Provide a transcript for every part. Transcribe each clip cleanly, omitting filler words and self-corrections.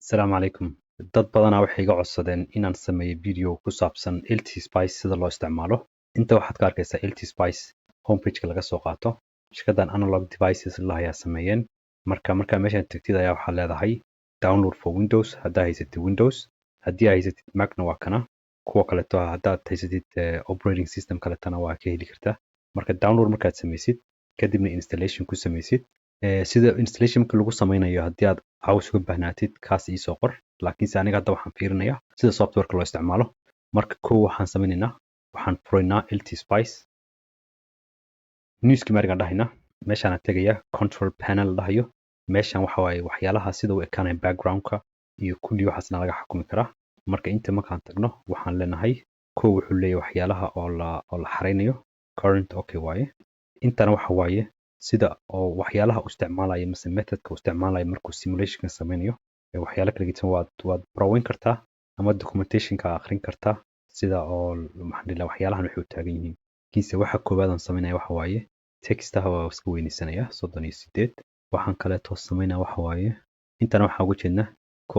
Asalaamu calaykum. Dad badanaa waxay iga codsadeen inaan sameeyo video ku saabsan LT Spice sida loo isticmaalo. Inta waxaad ka arkaysaa LT Spice homepage-ka laga soo qaato. Shirkaddan Analog Devices la ayaa sameeyeen. Markaa meeshaan tagtid ayaa waxaa leedahay download for Windows haddaa haysatid Windows. Haddii aad haysatid Macna waa kana. Kuwa kaleeto haddaad haysatid operating system kaletana waa ka heli kartaa. Marka download markaad samaysid kadibna installation ku samaysid. Sida installationka lagu sameynayo haddii aad caws uga bahnaatid kaas ii soo qor. Laakiinse aniga hadda waxaan fiirinayaa sida softwareka loo isticmaalo. Marka kow waxaan sameynaynaa waxaan furaynaa LT Spice. Newski marigaan dhahaynaa meeshaan tegayaa control panel dhahayo. Meeshaan waxa waaye waxyaalaha sida u ekaanaya backgroundka iyo kulli waxaasna laga xukumi karaa. Marka inta markaan tagno waxaan leenahay kow wuxuu leeyahay waxyaalaha oo la xareynayo current okay waaye. Intana waxa waaye sida oo waxyaalaha u isticmaalaya mise methodka u isticmaalaya markuu simulation sameynayo waxyaalo kala gedsan waad browin kartaa ama documentationka akhrin kartaa sida oo waxyaalahan waxay u taagan yihiin kiisa waxa koowaad aan sameynaya waxa waaye textaha waa iska weynaysanaya 38 waxaan kaleeto sameynaya waxa waaye intana waxaa ugu jeednaa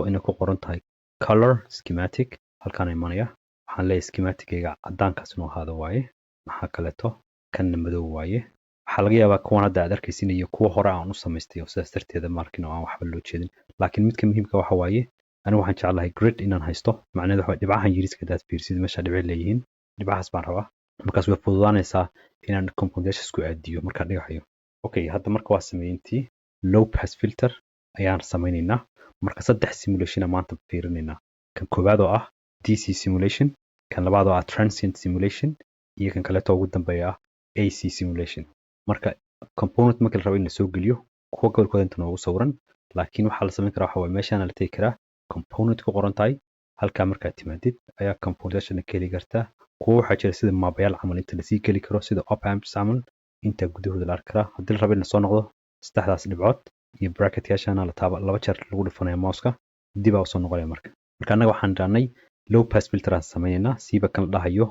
inay ku qoran tahay color schematic halkaan imanaya waxaan leeyahay schematic-ga cadaankaas inuu ahaado waaye maxaa kaleeto kanna madow waaye waxaa laga yaabaa kuwan hadda aad arkaysin iyo kuwa hore aan u samaystay oo sidaas darteeda markin oo aan waxba loo jeedin laakiin midka muhiimka waxa waaye anigu waxaan jeclahay grid inaan haysto macnaheedu waxa dhibcahan yariska daad fiirsid meesha dhibco leeyihiin dhibcahaas baan rabaa markaas way fududaanaysaa inaan composition isku aadiyo marka dhigayo okay hadda marka waa sameeyintii low pass filter ayaan sameynaynaa marka saddex simulation maanta fiirinaynaa kan koowaad oo ah DC simulation kan labaad oo ah transient simulation iyo kan kaleeto ugu dambeeya ah AC simulation marka component marka la rabo in la soo geliyo kuwa gobolkooda inta noogu sawiran laakiin waxaa la sameyn karaa waxa waaye meeshaan la tegi karaa component ku qoran tahay halkaa markaad timaadid ayaa composition ka heli kartaa kuwa waxaa jira sida maabayaal camal inta lasii geli karo sida op amps camal inta gudahooda la arki karaa haddii la rabo in la soo noqdo saddexdaas dhibcood iyo bracket-yaashana la taaba laba jeer lagu dhufanaya mouse-ka dib aa usoo noqonaya marka annaga waxaan dhahnay low pass filter aan sameynaynaa siiba kan la dhahayo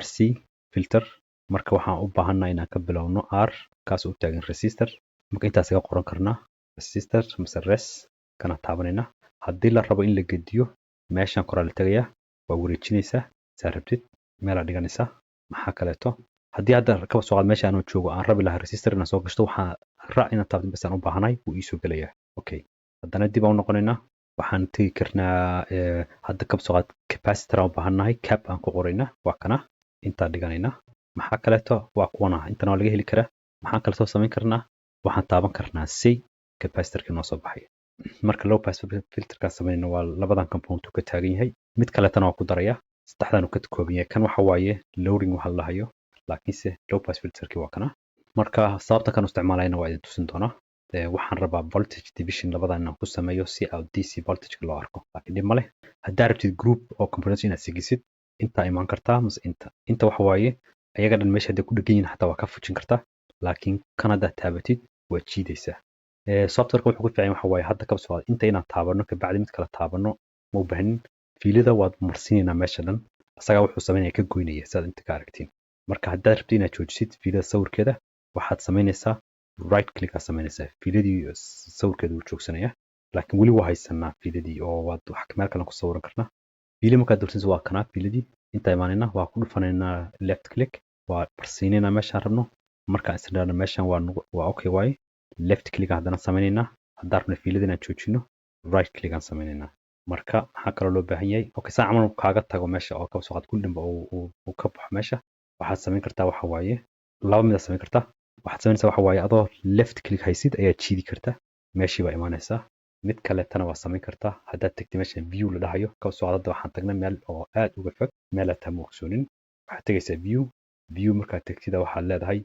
RC filter marka waxaan u baahannahay inaan ka bilowno R kaas u taagan resistor marka intaas ka qoran karnaa resistor mise res kana taabanayna haddii la rabo in la gediyo meeshaan koraa la tagayaa waa wareejinaysaa saa rabtid meelaa dhiganaysaa maxaa kaleeto haddii hadda kaba soo qaad meesha aanoo joogo aan rabi lahaa resistor inaan soo gashto waxaan raac inaan taabto bas aan u baahanahay wuu iisoo gelayaa okay haddana dib aan u noqonaynaa waxaan tegi karnaa hadda kaba soo qaad capacitor aan u baahannahay cap aan ku qoraynaa waa kana intaa dhiganaynaa maxaa kaleeto waa kuwana intana waa laga heli karaa maxaan kaleeto samayn karnaa waxaan taaban karnaa say capacitorka noo soo baxay marka low pass filterka sameeyna waa labadan component ka taagan yahay mid kaleetana waa ku daraya saddexdan uu ka kooban yahay kan waxa waaye loading waxa la dhahayo laakiinse low pass filterki waa kana marka sababta kan isticmaalayna waa idin tusin doonaa waxaan rabaa voltage division labadan inaan ku sameeyo si aad DC voltage loo arko laakiin dhib male haddaa rabtid group oo components inaad sigisid inta imaan kartaa mas inta waxa waaye ayaga dhan meesha hadday ku dhegan yihiin xataa waa ka fujin kartaa laakiin kan haddaad taabatid waa jiidaysaa softwareka wuxuu ku fiican waxa waaye hadda kaba soo inta inaan taabano kabacdi mid kale taabano ma u baahanin fiilada waad marsiinaynaa meesha dhan asagaa wuxuu sameynaya ka goynaya sidaad inta ka aragtiin marka haddaad rabtid inaad joojisid fiilada sawirkeeda waxaad samaynaysaa right click aad samaynaysaa fiiladii sawirkeeda wuu joogsanaya laakiin weli waa haysanaa fiiladii oo waad wax meel kale ku sawiran karnaa fiili markaad doortid waa kanaa fiiladii inta imaanayna waa ku dhufanaynaa left click waa marsiinaynaa meeshaan rabno markaan isdhaana meeshaan waa okay waaye left click haddana sameynaynaa haddaan rabna fiilada inaan joojino right click aan sameynaynaa marka maxaa kaloo loo baahan yahay okay saa camal kaaga tago meesha oo kaba soo qaad kulli dhanba uu ka baxo meesha waxaad sameyn kartaa waxa waaye laba mid aad sameyn kartaa waxaad sameynaysaa waxa waaye adoo left click haysid ayaad jiidi kartaa meeshii baa imaanaysaa mid kaleetana waa sameyn kartaa haddaad tagtay meesha view la dhahayo kaba soo qaad hadda waxaan tagnay meel oo aad uga fog meel aad taama ogsoonin waxaad tegaysaa view markaad tagtida waxaad leedahay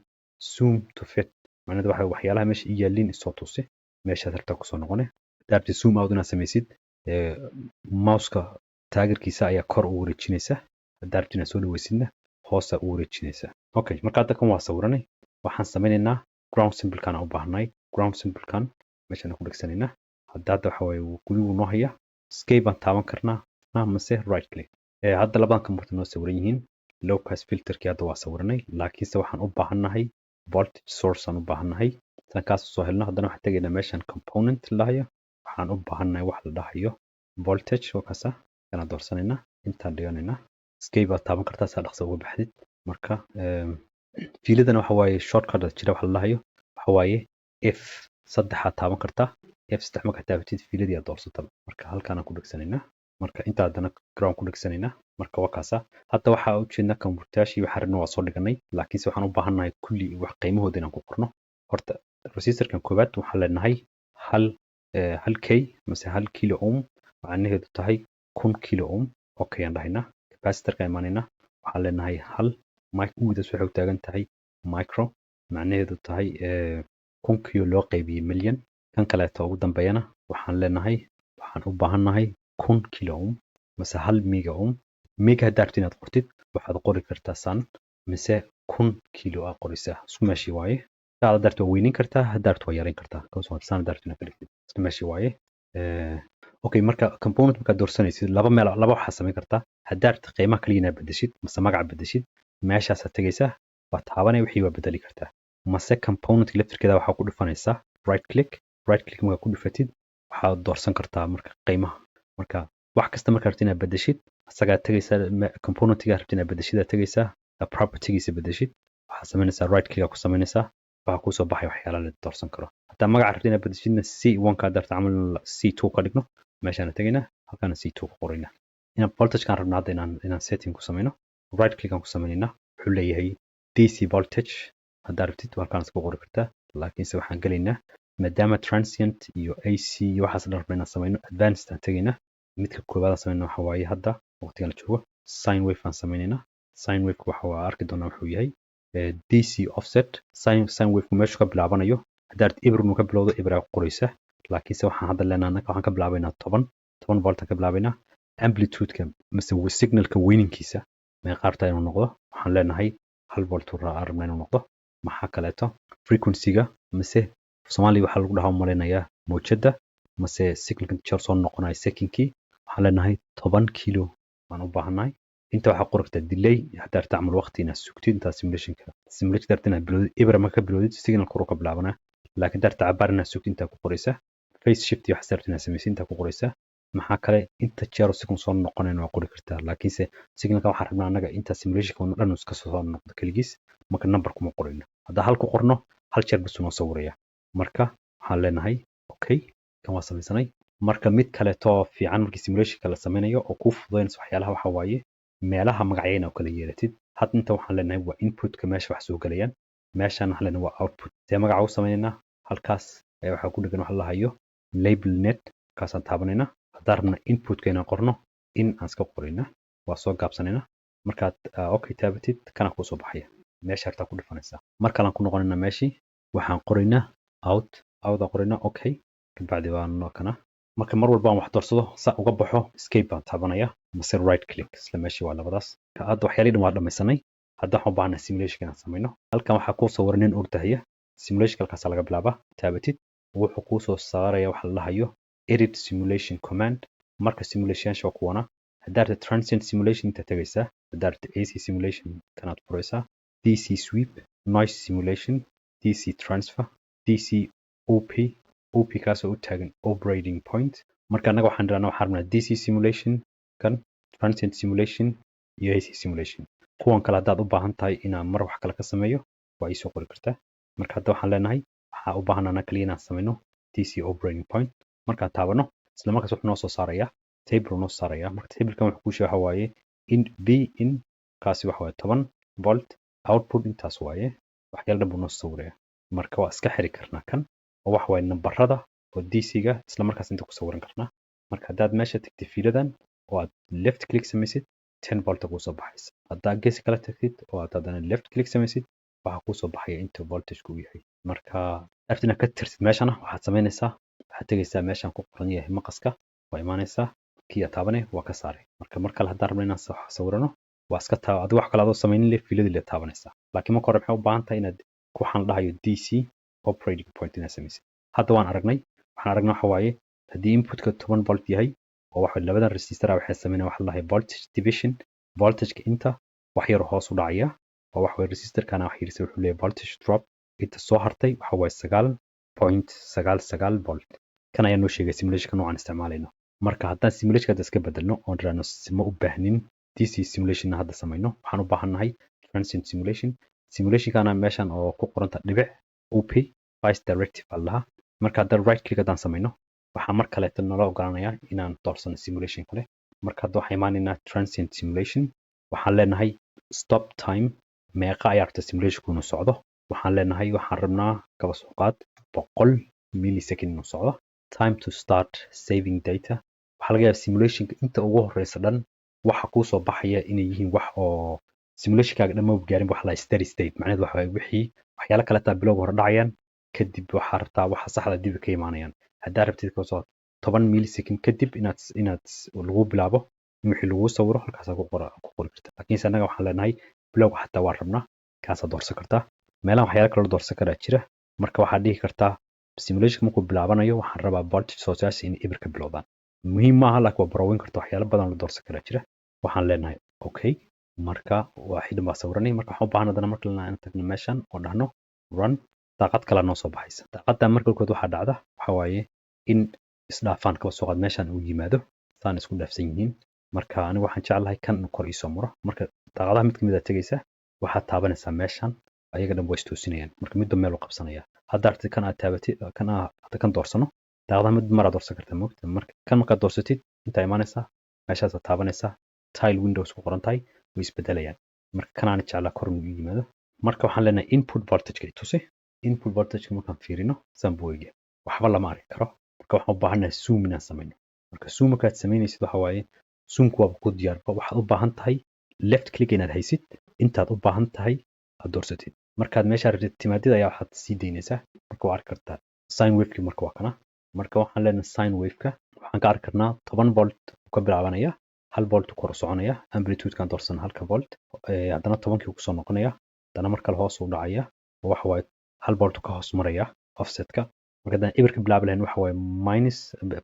zoom to fit macnaheedu waxa waxyaalaha meesha ii yaaliin isoo tusi meeshaad rabtaa kusoo noqone haddaad rabtid zoom out inaad samaysid mouse-ka taageerkiisa ayaa kor u wareejinaysaa haddaad rabtid inaad soo dhaweysidna hoosa u wareejinaysaa okay marka hadda kan waa sawiranay waxaan sameynaynaa ground symbol-kan aan u baahnay ground symbol-kan meeshaan ku dhegsanaynaa hadda waxa waaye gudi wuu noo hayaa escape baan taaban karnaa mase right click hadda labadan component noo sawiran yihiin low pass filterkii hadda waa sawiranay laakiinse waxaan u baahannahay voltage source aan u baahannahay tan kaas soo helno haddana waxaan tegaynaa meeshaan component la dhahayo waxaan u baahannahay wax la dhahayo voltage وكاسا kana doorsanayna intaan dhiganayna escape baad taaban kartaa saa dhaqso uga baxdid marka fiiladan waxa waaye shortcut jira waxa la dhahayo waxa waaye f saddexaad taaban kartaa f saddex markaa taabatid fiiladii aad doorsata marka halkaan ku dhegsanayna marka inta haddana ground ku dhegsanayna marka waa kaasa hadda waxaa ujeedna kombutaashii waxa rabna waa soo dhiganay laakiinse waxaan u baahannahay kulli wax qiimahooda inaan ku qorno horta resistorkan koowaad waxaan leenahay hal k mase hal kilo ohm macnaheedu tahay 1000 kilo ohm okay aan dhahaynaa capacitorka imaanayna waxaan leenahay hal udas waxay u taagan tahay micro macnaheedu tahay 1000 kilo loo qaybiyey milyan kan kaleeto ugu dambeeyana waxaan leenahay waxaan u baahannahay 1000 kilo ohm mase hal mega ohm mega haddaad rabtid inaad qortid waxaad qori kartaa san mise 1000 kilo aad qorisaa isku meeshii waaye haddaad darto waa weynin kartaa haddaad rabto waa yarayn kartaa kaasoo san darto inaad ka dhigtid isku meeshii waaye okay marka component markaad doorsanaysid laba waxaad samayn kartaa haddaad rabtid qiimaha kaliya inaad bedeshid mase magaca bedeshid meeshaasaad tegaysaa waa taabanaya wixii waa bedeli kartaa mase component laftirkeeda waxaa ku dhufanaysaa right click markaa ku dhufatid waxaad doorsan kartaa marka qiimaha marka wax kasta markaa rabtid inaad bedeshid asagaa tegaysaa componentiga rabtid inaad bedeshid aad tegaysaa propertygiisa bedeshid waxaad samaynaysaa right click ku samaynaysaa waxaa kusoo baxay waxyaala la doorsan karo haddaa magaca rabtid inaad bedeshidna c1 kaa darta camal c2 ka dhigno meeshaan tegaynaa halkaana c2 ku qoraynaa inaan voltagekaan rabna hadda inaan setting ku samayno right click aan ku sameynaynaa wuxuu leeyahay DC voltage haddaad rabtid halkaan iska qori kartaa laakiinse waxaan gelaynaa maadaama transient iyo AC iyo waxaas dhan rabna inaan samayno advanced aan tegaynaa midka koowaad aan samayno waxa waaye hadda waqtigan la joogo sine wave aan sameynaynaa sine wave waxa waa arki doonaa wuxuu yahay DC offset sine wave meeshu ka bilaabanayo haddaad ibr ka bilowdo ibra qoraysa laakiinse waxaan hadda leenahay waxaan ka bilaabaynaa 10 volt ka bilaabaynaa amplitude-ka mise signalka weyninkiisa meeqaarta inuu noqdo waxaan leenahay 1 volt rabna inuu noqdo maxaa kaleeto frequency-ga mise Soomaaliya waxaa lagu dhahaa maleynayaa mowjada mise signalka jeer soo noqonaya second-kii waxaan leenahay 10 kilo aan u baahanahay inta waxaa qoragtaa delay haddaad tacmal waqti inaad sugtid intaa simulation dartina bilowdid ibra marka bilowdid signal kor ka bilaabana laakiin darta cabaar inaad sugtid intaa ku qoraysa phase shift iyo waxaad rabtid inaad samaysid intaa ku qoraysa maxaa kale inta jeer signal soo noqonayna waa qori kartaa laakiinse signalka waxaan rabnaa anaga inta simulation dhan iska soo noqdo kaligiis marka number kuma qorayno hadda hal ku qorno hal jeer bas noo sawiraya marka waxaan leenahay okay kan waa samaysanay marka mid kaleeto fiican markii simulation la sameynayo oo ku fududeynaysa waxyaalaha waxa waaye meelaha magacyayna oo kala yeelatid hadda inta waxaan leenahay waa input-ka meesha wax soo galayaan meeshaan waxaan leenahay waa output see magaca u sameynayna halkaas ayaa waxaa ku dhagan waxa la hayo label net kaasaan taabanaynaa haddaan rabna input-ka inaan qorno in aan iska qorayna waa soo gaabsanayna markaad okay taabatid kana kuu soo baxaya meesha hartaa ku dhufanaysaa mar kalaan ku noqonayna meeshii waxaan qoraynaa out aan qoraynaa okay kabacdi waa kana marka mar walba aan wax doorsado saa uga baxo escape baan taabanaya mase right click isla meeshii waa labadaas hadda waxyaalihii dhan waa dhamaysanay hadda waxaan u baahnaa simulation inaan samayno halkan waxaa kuu sawiran nin ordahaya simulation halkaasa laga bilaabaa taabatid wuxuu kuu soo saaraya waxa la dhahayo edit simulation command marka simulationyaasha waa kuwana haddaad rabtid transient simulation inta tegaysaa haddaad rabtid AC simulation kanaad furaysaa DC sweep noise simulation DC transfer DC OP kaasoo u taagan operating point marka anaga waxaan rabnaa DC simulation kan transient simulation iyo AC simulation kuwan kale haddaad u baahan tahay inaan mar wax kale ka sameeyo waa ii soo qori kartaa marka hadda waxaan leenahay waxaa u baahan anaa kaliya inaan sameyno DC operating point markaan taabano isla markaas wuxuu noo soo saarayaa table noo saarayaa marka tablekan wuxuu kuu sheegay waxa waaye in B in kaasi waxa waaye 10 volt output intaas waaye waxyaalo dhan buu noo sawiraya marka waa iska xiri karnaa kan oo wax waaye nambarada oo DC-ga isla markaas inta ku sawiran karnaa marka haddaad meesha tagtid fiiladan oo aad left click samaysid 10 volt kuu soo baxaysa haddaad gees kala tagtid oo aad haddana left click samaysid waxaa kuu soo baxaya inta voltage-ku uu yahay marka arti inaad ka tirtid meeshana waxaad samaynaysaa waxaad tegaysaa meeshaan ku qoran yahay maqaska waa imaanaysaa kii aad taabane waa ka saaray marka kale haddaan rabno inaan sawirano waa iska taaba adiga wax kale adoo samaynin leh fiiladii la taabanaysaa laakiin marka hore maxay u baahan tahay inaad waxaan dhahayo DC operating point inaad samaysid hadda waxaan aragnay waxa waaye haddii inputka 10 volt yahay oo waxa labadan resistor waxay sameynayaan waxa la dhahayo voltage division voltage-ka inta wax yar hoos u dhacaya oo waxa way resistor-kana wax yar wuxuu leeyahay voltage drop inta soo hartay waxa way 9.99 volt kan ayaa noo sheegay simulation-ka noocan isticmaalayno marka haddaan simulation hadda iska bedelno oon raadno ma u baahnin DC simulation hadda samayno waxaan u baahannahay transient simulation simulationkana meeshan oo ku qoranta dhibic up vice directive allaha marka haddaan right click haddaan samayno waxaa mar kaleeto nala ogolaanayaa inaan doorsano simulation kale marka hadda waxaan imaanaynaa transient simulation waxaan leenahay stop time meeqa ayaa rabta simulationku inuu socdo waxaan leenahay waxaan rabnaa kaba soo qaad 100 millisecond inuu socdo time to start saving data waxaa laga yaabaa simulationka inta ugu horeysa dhan waxa kuu soo baxaya inay yihiin wax oo simulationkaaga dhan ma gaarin wax la steady state macnaheedu waxa waaye wixii waxyaalo kale taa bilowga hore dhacayaan kadib waxaa rabtaa waxa saxda dib ka imaanayaan haddaa rabtid ka soo 10 millisecond kadib inaad lagu bilaabo in wixii lagu sawiro halkaas ku qori kartaa laakiin anaga waxaan leenahay bilowga xataa waan rabnaa kaasa doorsan kartaa meelaha waxyaalo kale doorsan karaa jira marka waxaad dhihi kartaa simulation markuu bilaabanayo waxaan rabaa voltage sources in ibirka bilowdaan muhiim maaha laakiin waa barawin karta waxyaalo badan la doorsan karaa jira waxaan leenahay okay marka waa xidhan baa sawiranay marka waxaan u baahan haddana marka aan tagno meeshan oo dhahno run daaqad kale noo soo baxaysa daaqadda marka kood waxaa dhacda waxa waaye in isdhaafaan kaba soo qaad meeshan uu yimaado saan isku dhaafsan yihiin marka anigu waxaan jeclahay kan kor iisoo maro marka daaqadaha mid kamid a tegaysa waxaad taabanaysaa meeshan ayaga dhan way istoosinayaan marka midba meel u qabsanaya hadda aragtid kan aad taabatid kan doorsano daaqadaha mid mar aad doorsan kartaa moogta marka kan markaad doorsatid intaa imaanaysaa meeshaasaad taabanaysaa tile windows ku qoran tahay way isbedelayaan marka kanaan jeclaa kor inuu yimaado marka waxaan leenahay input voltage i tusi input voltage markaan fiirino saan buu eegaya waxba lama arki karo marka waxaan u baahannahay zoom inaan samayno marka zoom markaad samaynaysid waxa waaye zoomku waaba ku diyaarba waxaad u baahan tahay left click inaad haysid intaad u baahan tahay aad doorsatid markaad meesha rabtid timaadida ayaa waxaad sii daynaysaa marka waa arki kartaa sine waveki marka waa kana marka waxaan leenahay sine waveka waxaan ka arki karnaa 10 volt ka bilaabanaya 1 volt kor u soconaya amplitude-kan doorsan 1 volt haddana 10kii kusoo noqonaya haddana mar kale hoos u dhacaya waxa waaye 1 volt ka hoos maraya offsetka marka haddaan ibirka bilaabi lahayn waxa waaye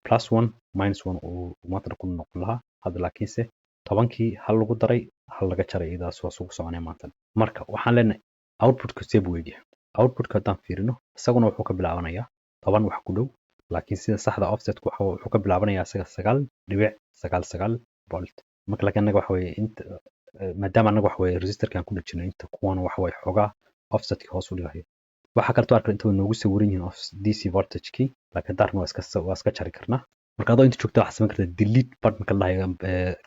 plus 1 minus 1 uu maanta ku noqon lahaa hadda laakiinse 10kii hal lagu daray hal laga jaray idaas waa sugu soconaya maanta marka waxaan leenahay output-ka see buu egyahay output-ka haddaan fiirino isaguna wuxuu ka bilaabanayaa 10 wax ku dhow laakiin sida saxda offsetku wuxuu ka bilaabanayaa isaga 9.99 volt marka laakiin anaga waxa weeye inta maadaama anaga waxa weeye resistorkan ku dhajino inta kuwan waxa weeye xogaa offsetka hoos u dhigayo waxa kale oo arkaa inta way noogu sawiran yihiin DC voltage-kii laakiin daarna waa iska jari karnaa marka adoo inta joogta waxaad samayn kartaa delete button-ka la dhahayo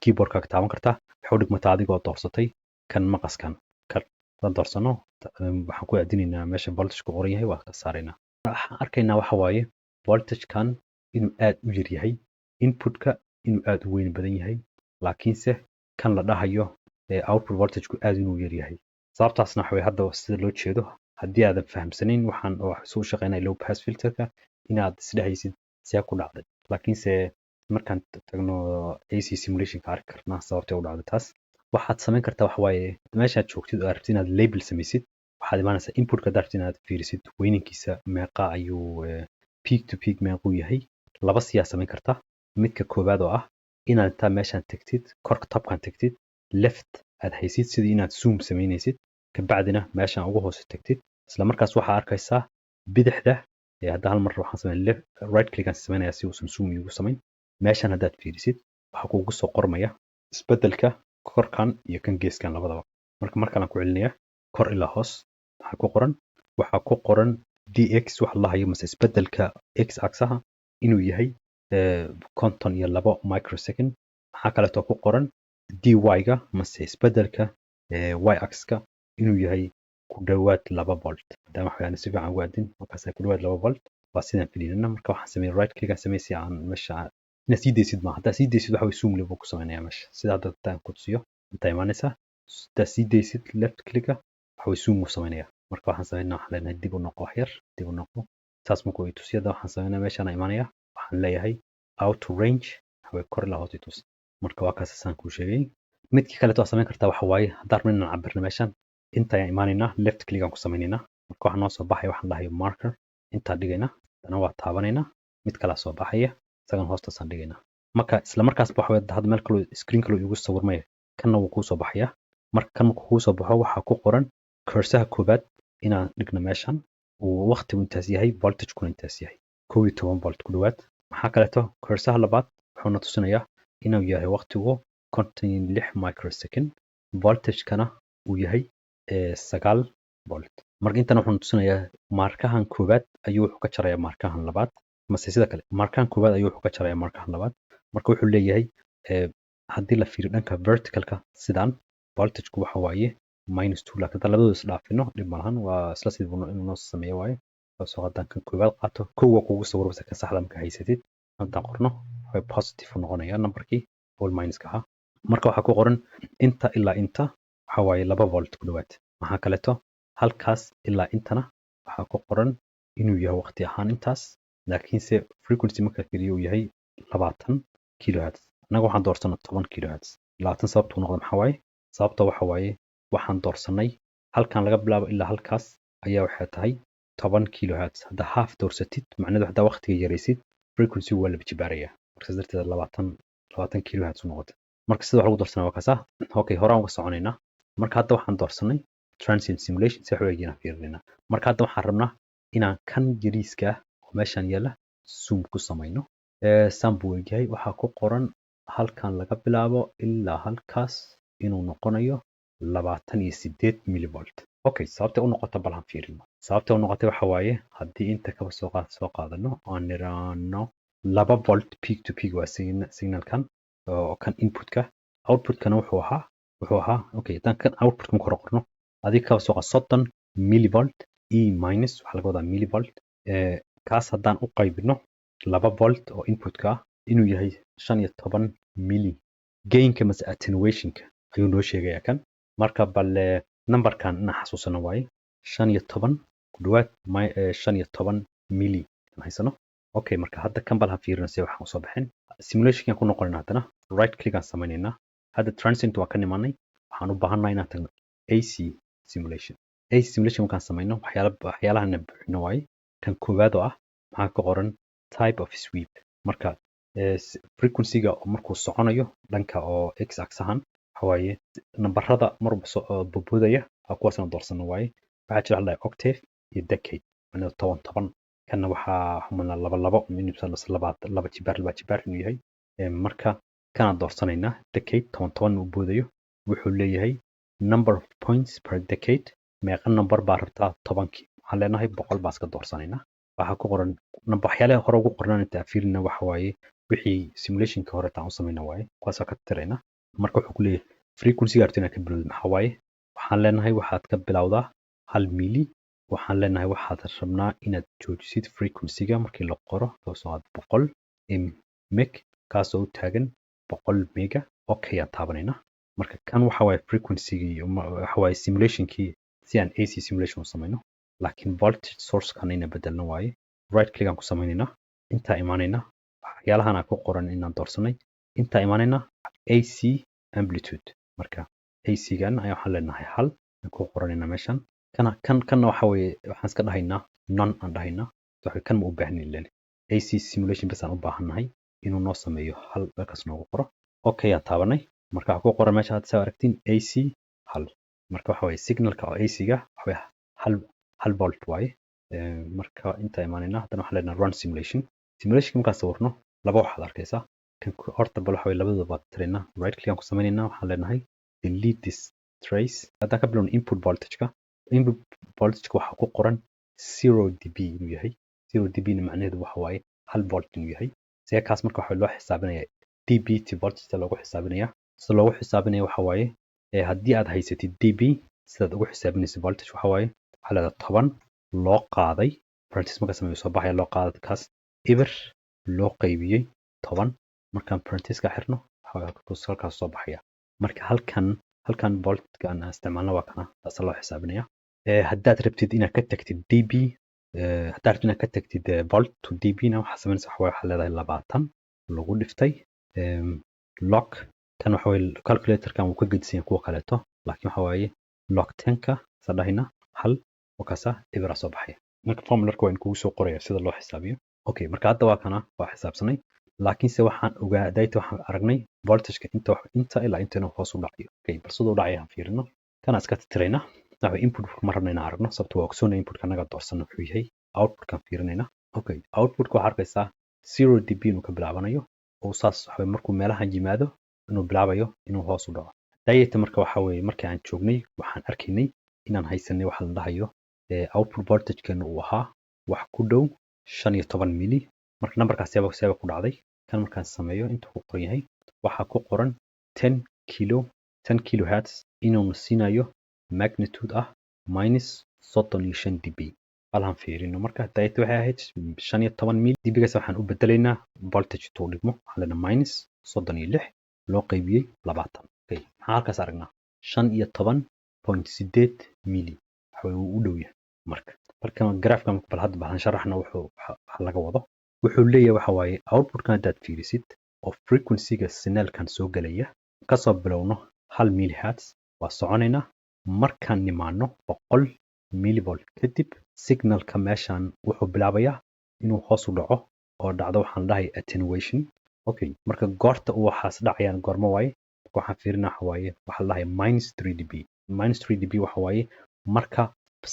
keyboard-kaaga taaban kartaa waxay u dhigmataa adigoo doorsatay kan maqaskan kan doorsano waxaan ku aadinaynaa meesha voltage-ku qoran yahay waa ka saaraynaa waxaan arkaynaa waxa waaye voltage-kan inuu aad u yar yahay input-ka inuu aad u weyn badan yahay laakiinse kan la dhahayo output voltage-ku aad inuu yar yahay sababtaasna waxa weeye hadda sida loo jeedo haddii aadan fahamsanayn waxaan soo shaqeynaya low pass filterka inaad isdhehaysid see ku dhacday laakiinse markaan tagno AC simulationka arki karnaa sababtay u dhacday taas waxaad samayn kartaa waxa waaye meeshaad joogtid oo rabtid inaad label samaysid waxaad imaanaysaa inputka darti inaad fiirisid weyninkiisa meeqa ayuu peak to peak meequu yahay laba siyaa samayn kartaa midka koowaad oo ah inaad intaa meeshaan tagtid korka tabkaan tagtid left aad haysid sidii inaad zoom samaynaysid kabacdina meeshaan ugu hoose tagtid isla markaas waxaa arkaysaa bidixda hadda hal mar waxaan sameyn right click aan sameynaya si uusan zoom iigu samayn meeshaan haddaad fiirisid waxaa kuugu soo qormaya isbedelka korkan iyo kan geeskan labadaba mar kale aan ku celinaya kor ilaa hoos waxaa ku qoran dx waxa la hayo mase isbedelka x axaha inuu yahay 52 microsecond waxaa kaleeto ku qoran dy-ga mase isbedelka y axka inuu yahay ku dhowaad 2 volt maadaama waxaan si fiican ugu aadin markaas ku dhowaad 2 volt waa sidaan filinayna marka waxaan sameeyay right click aan sameeyay si aan meesha ina sii deysid ma hadda sii deysid waxa way zoom level ku sameynaya meesha sida hadda taan ku tusiyo inta imaanaysa hadda sii deysid left click waxa way zoom ku sameynaya marka waxaan sameynaa waxaan leenahay dib u noqo waxyar dib u noqo taas markuu ay tusiyada waxaan sameynaa meeshaan imaanaya waxaan leeyahay auto range waxa way kor la hoos i tus marka waa kaas saan ku sheegay midkii kale oo sameyn kartaa waxa waaye haddaan rabno inaan cabirno meeshaan inta ayaan imaanaynaa left click aan ku sameynaynaa marka waxaa noo soo baxaya waxaan dhahayo marker intaa dhigaynaa dana waa taabanaynaa mid kala soo baxaya isagan hoostaasaan dhigaynaa marka isla markaas waxa weeye hadda meel kale screen kale igu sawirmaya kanna wuu kuu soo baxaya marka kan markuu kuu soo baxo waxaa ku qoran cursaha koobaad inaan dhigno meeshan uu waqtigu intaas yahay voltage-kuna intaas yahay 12 volt ku dhowaad maxaa kaleeto cursaha labaad wuxuuna tusinayaa inuu yahay waqtigu 56 microsecond voltage-kana uu yahay 9 volt. marka intan wuxuu tusinayaa markahan koowaad ayuu wuxuu ka jarayaa markahan labaad mase sida kale markahan koowaad ayuu wuxuu ka jarayaa markahan labaad marka wuxuu leeyahay haddii la fiiriyo dhanka verticalka sidaan voltage-ku waxa waaye -2 laakiin hadda labadooda is dhaafino dhib malahan waa isla sidii inuu noo sameeyo waaye soo haddaan kan koowaad qaato kowa kugu sawiro base kan saxda marka haysatid haddaan qorno way positive u noqonayaa numberkii all minuska ahaa marka waxaa ku qoran inta ilaa inta waxa waaye 2 volt ku dhawaad maxaa kaleeto halkaas ilaa intana waxaa ku qoran inuu yahay waqti ahaan intaas laakiinse frequency marka fiiriyo uu yahay 20 kilohertz anaga waxaan doorsanay 10 kilohertz 20 sababtu noqdo maxaa waaye sababta waxa waaye waxaan doorsanay halkan laga bilaabo ilaa halkaas ayaa waxay tahay 10 kilohertz hadda half doorsatid macnaheedu hadda waqtiga yaraysid frequency waa la jibaaraya marka darteed 20 kilohertz noqota marka sida wax lagu doorsanaa waa kaasa okay horaan uga soconaynaa marka hadda waxaan doorsanay transient simulation si xoogayna fiirinayna marka hadda waxaan rabnaa inaan kan yariiska oo meeshan yaala zoom ku samayno sample yahay waxa ku qoran halkan laga bilaabo ilaa halkaas inuu noqonayo 28 millivolt okay sababta u noqota balan fiirino sababta u noqotay waxa waaye haddii inta ka soo qaadano aan niraano 2 volt peak to peak waa signalkan oo kan inputka outputkana wuxuu ahaa okay tan kan outputka ku qorno adii ka soo qaad 30 millivolt e minus waxa laga wadaa millivolt kaas haddaan u qaybino 2 volt oo inputka inuu yahay 15 milli gainka mas attenuationka ayuu noo sheegayaa kan marka bal numberkan ina xasuusano waaye 15 ku dhawaad 15 milli haysano okay marka hadda kan bal ha fiirino si waxaan soo bixin simulation ku noqonayna hadana right click aan sameynayna hadda transient waa ka nimanay waxaan u baahanahay inaan tagno AC simulation markaan sameyno waxyaalahan buuxino waaye kan koowaad oo ah maxaa ka qoran type of sweep marka frequency-ga markuu soconayo dhanka oo x axis-ahan waxa waaye nambarada marba soo boodaya kuwaasna doorsano waaye waxaa jira octave iyo decade macnaheedu 10 kana waxaa xumana laba jibaar inuu yahay marka kana doorsanaynaa decade 10 uu boodayo wuxuu leeyahay number of points per decade meeqa number baa rabtaa 10kii waxaan leenahay 100 baa iska doorsanaynaa waxaa ku qoran waxyaalaha hore ugu qornaan inta fiirina waxa waaye wixii simulationka hore taan u sameeyna waaye kuwaas ka tirayna marka wuxuu ku leeyahay frequency gaartina ka bilowday maxaa waaye waxaan leenahay waxaad ka bilowdaa 1 milli waxaan leenahay waxaad rabnaa inaad joojisid frequency-ga markii la qoro soo aad 100 meg kaasoo u taagan 100 mega okay aan taabanayna marka kan waxa waaye frequency-gii waxa waaye simulation-kii si aan AC simulation u samayno laakiin voltage source-kan ina bedelno waaye right click aan ku samaynayna inta imaanayna waxyaalahan ku qoran inaan doorsanay inta imaanayna AC amplitude marka AC-gan ayaa waxaan leenahay hal ku qoranayna meeshan kana waxa weeye waxaan iska dhahaynaa none aan dhahaynaa waxa kan ma u baahnayn leen AC simulation bas aan u baahanahay inuu noo sameeyo hal halkaas noogu qoro okay aan taabanay marka waxa ku qoran meesha aad soo aragtiin AC hal marka waxa weeye signalka oo AC-ga waxa hal volt waaye marka inta imaanayna hadana waxaan leenahay run simulation markaan sawirno laba waxaad arkaysaa kan horta bal waxa weeye labadaba tirayna right click aan ku samaynayna waxaan leenahay delete this trace hadda ka bilowno input voltage-ka waxa ku qoran 0 dB inuu yahay 0 dB macnaheedu waxa waaye 1 volt inuu yahay see kaas marka waxa loo xisaabinayaa dB to voltage loogu xisaabinayaa sida loogu xisaabinayo waxa waaye haddii aad haysatid dB sidaad ugu xisaabinayso voltage waxa waaye waxa la 10 loo qaaday parenthesis marka sameeyo soo baxaya loo qaaday kaas eber loo qaybiyay 10 markaan parenthesis-ka xirno waxa halkaas soo baxaya marka halkan volt-ka aan isticmaalno waa kana taas loo xisaabinaya haddaad rabtid inaad ka tagtid dB haddaad rabtid inaad ka tagtid volt to dB na waxa sameynaysa waxa leedahay 20 lagu dhiftay log kan waxa weeye calculator-kan uu ka gedisan kuwa kaleeto laakiin waxa waaye log 10ka sadahina hal wakaasa ibra soo baxay marka formularka waa in kugu soo qoraya sida loo xisaabiyo okay marka hadda waa kana waa xisaabsanay laakiin se waxaan ogaaday waxaan aragnay voltage-ka inta ilaa inta hoos u dhacayo okay bal sidoo dhacay aan fiirino kana iska tirayna waxa input ma rabna inaan aragno sababtoo waa ogsoonay input-ka naga doorsan wuxuu yahay output-kan fiirinayna okay output-ka waxaad arkaysaa 0 dB inuu ka bilaabanayo oo saas waxa weeye markuu meelahan yimaado inuu bilaabayo inuu hoos u dhaco dayeta marka waxa weeye markii aan joognay waxaan arkaynay inaan haysanay waxa la dhahayo output voltage-keena uu ahaa wax ku dhow 15 milli marka numberkaas seeba ku dhacday kan markaan sameeyo inta ku qoran yahay waxaa ku qoran 10 kilohertz inuu siinayo magnitude ah minus 35 dB balan fiirino marka dayeta waxay ahayd 15 milli dBgaas waxaan u bedelaynaa voltage tuu dhigmo waxaan leenahay minus 36 loo qaybiyey 20 okay maxaa halkaas aragnaa 15.8 milli waxa uu u dhow yahay marka graafkan bal hadda baan sharaxna waxa laga wado wuxuu leeyahay waxa waaye output-kan hadaad fiirisid oo frequency-ga signal-kan soo galaya kasoo bilowno 1 millihertz waa soconaynaa markaan nimaano 100 millivolt kadib signalka meeshan wuxuu bilaabayaa inuu hoos u dhaco oo dhacdo waxaan dhahay attenuation okay marka goorta uu waxaas dhacayaan goorma waaye waxaan fiirinaa waxa waaye waxa la dhahay -3 dB -3 dB waxa waaye marka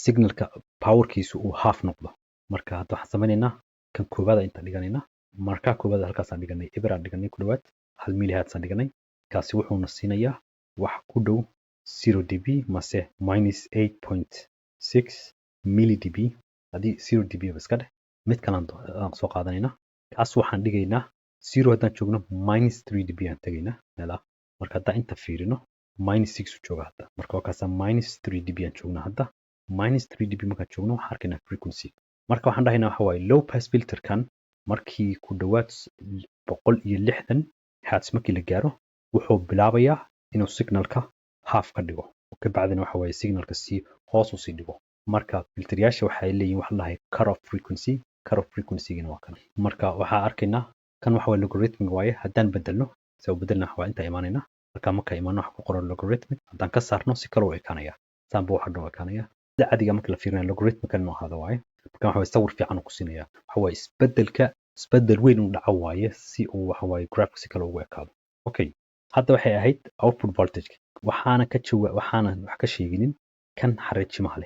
signalka powerkiisu uu half noqdo marka hadda waxaan sameynaynaa kan koobaad inta dhiganayna marka koobaad halkaas aan dhiganay ibra dhiganay ku dhawaad 1 millihertz aan dhiganay kaasi wuxuuna siinayaa wax ku dhow 0 dB mase -8.6 milli dB hadii 0 dB iska dheh mid kale aan soo qaadanayna kaas waxaan dhigaynaa 0 haddaan joogno -3 dB aan tagaynaa meelaha marka haddaan inta fiirino -6 u jooga hadda marka wakaasa -3 dB aan joogna hadda -3 dB markaan joogno waxaan arkaynaa frequency marka waxaan dhahaynaa waxa waaye low pass filterkan markii ku dhawaad 160 hertz markii la gaaro wuxuu bilaabayaa inuu signalka half ka dhigo ka bacdina waxa waaye signalka si hoos u sii dhigo marka filteryaasha waxay leeyihiin wax la dhahay cutoff frequency-gina waa kan marka waxaa arkaynaa kan waxa waaye logarithmic waaye haddaan bedelno soo bedelna waxa inta imaanayna marka marka imaano waxa ku qoran logarithmic haddaan ka saarno si kale u ekaanaya saanba waxa dhan u ekaanaya sida caadiga marka la fiirinayo logarithmic inuu ahaado waaye marka waxa waaye sawir fiican uu ku siinaya waxa waaye isbedel weyn uu dhaco waaye si uu waxa waaye graph si kale ugu ekaado okay hadda waxay ahayd output voltage waxaana wax ka sheeginin kan xariijimaha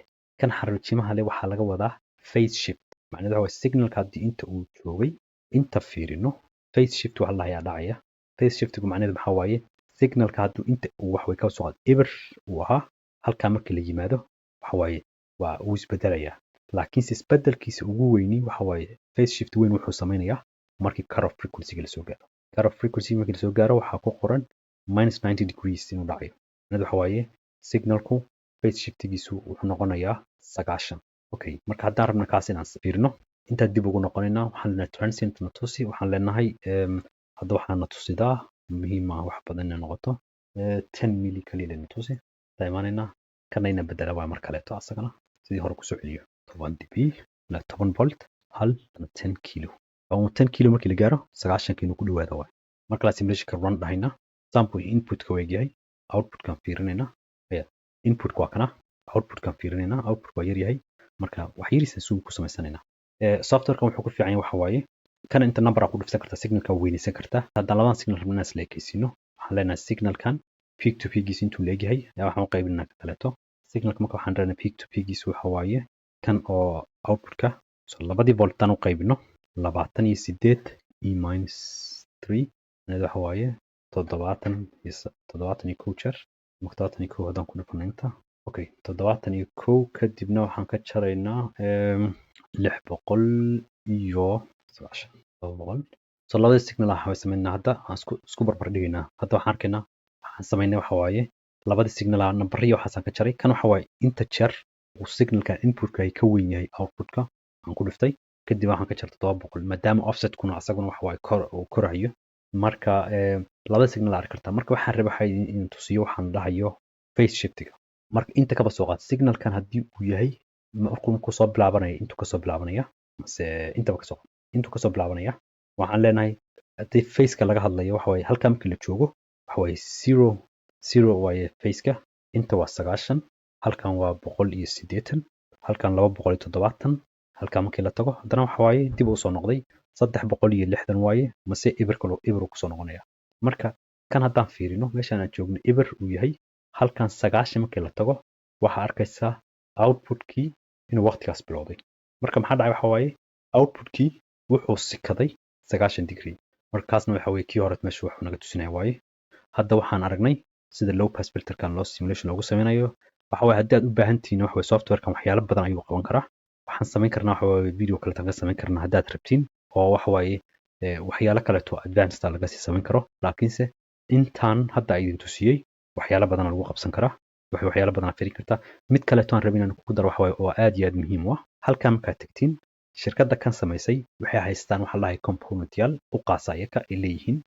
leh waxaa laga wadaa phase shift macnaheedu waxa waaye signalka haddii inta uu joogay inta fiirino phase shift waxa la dhahayaa dhacaya phase shift-gu macnaheedu waxa waaye signalka hadduu inta uu wax way ka soo qaado eber uu ahaa halkaa markii la yimaado waxa waaye waa uu isbedelayaa laakiinse isbedelkiisa ugu weyni waxa waaye phase shift weyn wuxuu sameynayaa markii cutoff frequency-ga la soo gaaro cutoff frequency markii la soo gaaro waxaa ku qoran -90 degrees inuu dhacayo macnaheedu waxa waaye signalku phase shift-giisu wuxuu noqonayaa 90 okay marka haddaan rabna kaas inaan fiirino intaan dib ugu noqonaynaa waxaan leenahay transient na tusi waxaan leenahay hadda waxaan na tusidaa muhiim ah wax badan inay noqoto 10 milli kaliya na tusi haddaan imaanaynaa kana ina bedela waa mar kaleeto asagana sidii hore kusoo celiyo 10 dB 10 volt 10 kilo oo 10 kilo markii la gaaro 90 kilo ku dhawaada waa marka la simulation-ka run dhahayna sample input-ka weegyahay output-kan fiirinayna input-ka waa kana output-kan fiirinayna output waa yar yahay marka wax yariisa suuq ku samaysanayna software-kan wuxuu ku fiican yahay waxa waaye kana inta number ku dhufsan kartaa signalka weynaysan kartaa haddaan labadan signal rabnaa isla ekaysiino waxaan leenahay signalkan peak to peak-giisa intuu leegyahay ayaa waxaan u qaybinaa kaleeto signalka marka waxaan leenahay peak to peak-giisa waxa waaye kan oo output-ka so labadii volt aan u qaybino 28 e minus 3 waxa waaye 71 jeer 71 haddaan ku dhufano inta okay 71 kadibna waxaan ka jaraynaa 600 iyo 700 so labada signal waxaan sameynaa hadda aan isku barbar dhigaynaa hadda waxaan arkaynaa waxaan sameynaa waxa waaye labada signal number iyo waxaan ka jaray kan waxa waaye inta jeer uu signalka input-ka ay ka weyn yahay output-ka aan ku dhiftay kadib waxaan ka jartay 700 maadaama offset-kuna asaguna waxa waaye korayo marka labada signal arki kartaa marka waxaan rabaa in tusiyo waxaan dhahayo phase shift-ga marka inta kaba soo qaad signalkan haddii uu yahay markuu ku soo bilaabanaya intuu ka soo bilaabanaya mase intaba ka soo intuu ka soo bilaabanaya waxaan leenahay haddii phase-ka laga hadlayo waxa waaye halka markii la joogo waxa waaye 0 waaye phase-ka inta waa 90 halkan waa 180 halkan 270 halka markii la tago haddana waxa waaye dib u soo noqday 360 waaye mase eber ku soo noqonaya marka kan haddaan fiirino meeshaan aan joogno eber uu yahay halkan 90 markii la tago waxa arkaysaa output-kii inuu waqtigaas bilowday marka maxaa dhacay waxa waaye output-kii wuxuu sikaday 90 degree markaasna waxa weeye kii hore meesha wuxuu naga tusinaya waaye hadda waxaan aragnay sida low pass filterkan loo simulation loogu sameynayo waxa weeye haddii aad u baahan tihiin waxa weeye softwarekan waxyaalo badan ayuu qaban karaa waxaan samayn karnaa waxa weeye video kale tan ka samayn karnaa haddaad rabtiin oo waxa weeye waxyaalo kaleeto advanced laga sii samayn karo laakiinse intaan hadda idin tusiyey waxyaalo badan lagu qabsan karaa waxyaalo badan firi kartaa mid kaleeto aan rabin inaan ku daro waxa weeye oo aad iyo aad muhiim u ah halkan markaad tagtiin shirkadda kan samaysay waxay haystaan waxa la dhahay componentyaal u qaasa ayaka ay leeyihiin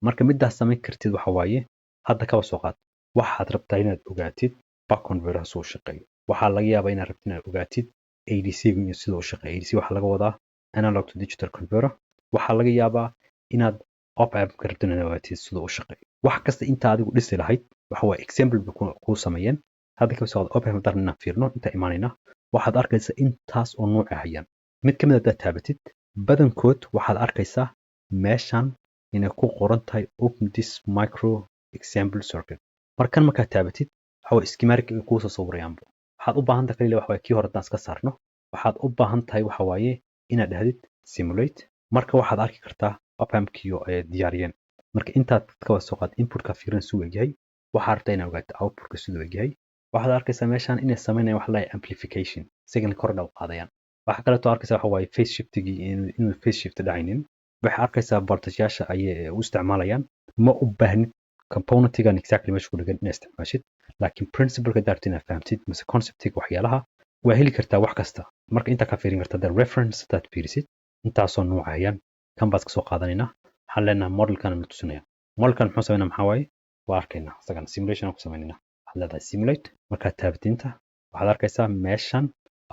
marka midaas samayn kartid waxa waaye hadda kaba soo qaad waxaad rabtaa inaad ogaatid back converter soo shaqeeyo waxaa laga yaabaa inaad rabtid inaad ogaatid ADC iyo sida uu shaqeeyo ADC waxaa laga wadaa analog to digital converter waxaa laga yaabaa inaad op amp ka rabtid inaad ogaatid sida uu shaqeeyo wax kasta inta adigu dhisi lahayd waxa waa example bay kuu sameeyeen hadda kaba soo qaad op amp haddaan inaan fiirno inta imaanayna waxaad arkaysaa intaas oo nuuc ahayaan mid ka mid haddaad taabatid badankood waxaad arkaysaa meeshan inay ku qoran tahay open this micro example circuit markan markaad taabatid waxa way schematic ay kuu soo sawirayaanba waxaad u baahan tahay kaliya waxa way kii hore haddaan iska saarno waxaad u baahan tahay waxa waaye inaad dhahdid simulate marka waxaad arki kartaa op-ampkiyo ay diyaariyeen marka intaad ka wada soo qaad inputka fiirin siduu egyahay waxaad rabtaa inaad ogaato outputka siduu egyahay waxaad arkaysaa meeshan inay sameynayaan wax la dhahay amplification signal kor u qaadayaan waxa kaleeto arkaysaa waxa waaye phase shiftigii inuu phase shift dhacaynin waxay arkaysaa voltageyaasha ayay u isticmaalayaan ma u baahnid componentigan exactly meesha ku dhagan inaad isticmaashid laakiin principleka daarto inaad fahamtid mise conceptiga waxyaalaha waa heli kartaa wax kasta marka intaa ka fiirin kartaa the reference hadaad fiirisid intaasoo nuuc ayaan kan baad kasoo qaadanaynaa waxaan leenahay modelkan na tusinaya modelkan muxuu sameynaa maxaa waaye waa arkaynaa isagana simulation aan ku sameynaynaa waxaad leedahay simulate markaad taabatinta waxaad arkaysaa meeshan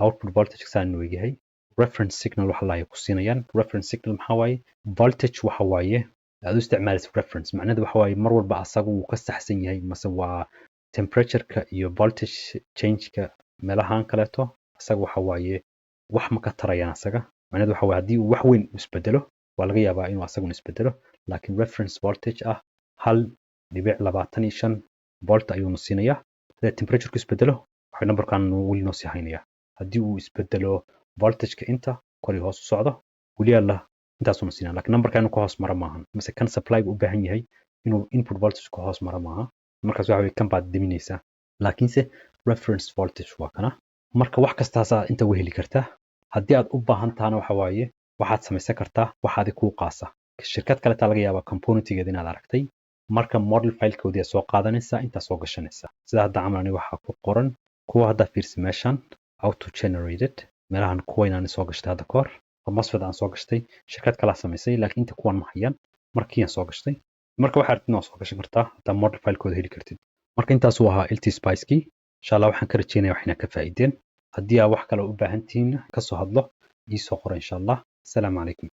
output voltage saan uu yahay reference signal waxa la ku siinayaan reference signal maxaa waaye voltage waxa waaye aad u isticmaalaysa reference macnaheedu waxa waaye mar walba asagu uu ka saxsan yahay mase waa temperatureka iyo voltage changeka meelahan kaleeto asaga waxa waaye wax ma ka tarayaan asaga macnaheedu waxa waaye haddii uu wax weyn isbedelo waa laga yaabaa inuu asaguna isbedelo laakiin reference voltage ah 1.25 volt ayuuna siinayaa haddii temperatureka isbedelo waxay numberkan weli noo sii haynayaa haddii uu isbedelo voltageka inta kor iyo hoos u socdo weli alla intaasuna siinaa laakiin numberkan ka hoos mara maahan mise kan supply u baahan yahay inuu input voltage ka hoos mara maaha markaas waxa weeye kan baad diminaysaa laakiinse reference voltage waa kana marka wax kastaasaa inta u heli kartaa haddii aad u baahan tahana waxa waaye waxaad samaysan kartaa waxaadi kuu qaasa shirkad kaletaa laga yaabaa componentigeeda inaad aragtay marka model filekoodii soo qaadanaysaa intaa soo gashanaysaa sida hadda camal aniga waxaa ku qoran kuwa hadda fiirsi meeshan auto generated meelahan kuwa inaan soo gashtay hadda kahor oo masfed aan soo gashtay shirkad kala samaysay laakiin inta kuwan ma hayaan markii aan soo gashtay marka waxaad rabtid inaad soo gashan kartaa hadda model filekooda heli kartid marka intaas uu ahaa LT Spicekii insha Allah waxaan ka rajeynayaa wax inaad ka faa'iideen haddii aad wax kale u baahan tihiin ka soo hadlo ii soo qora insha Allah. Assalaamu calaykum.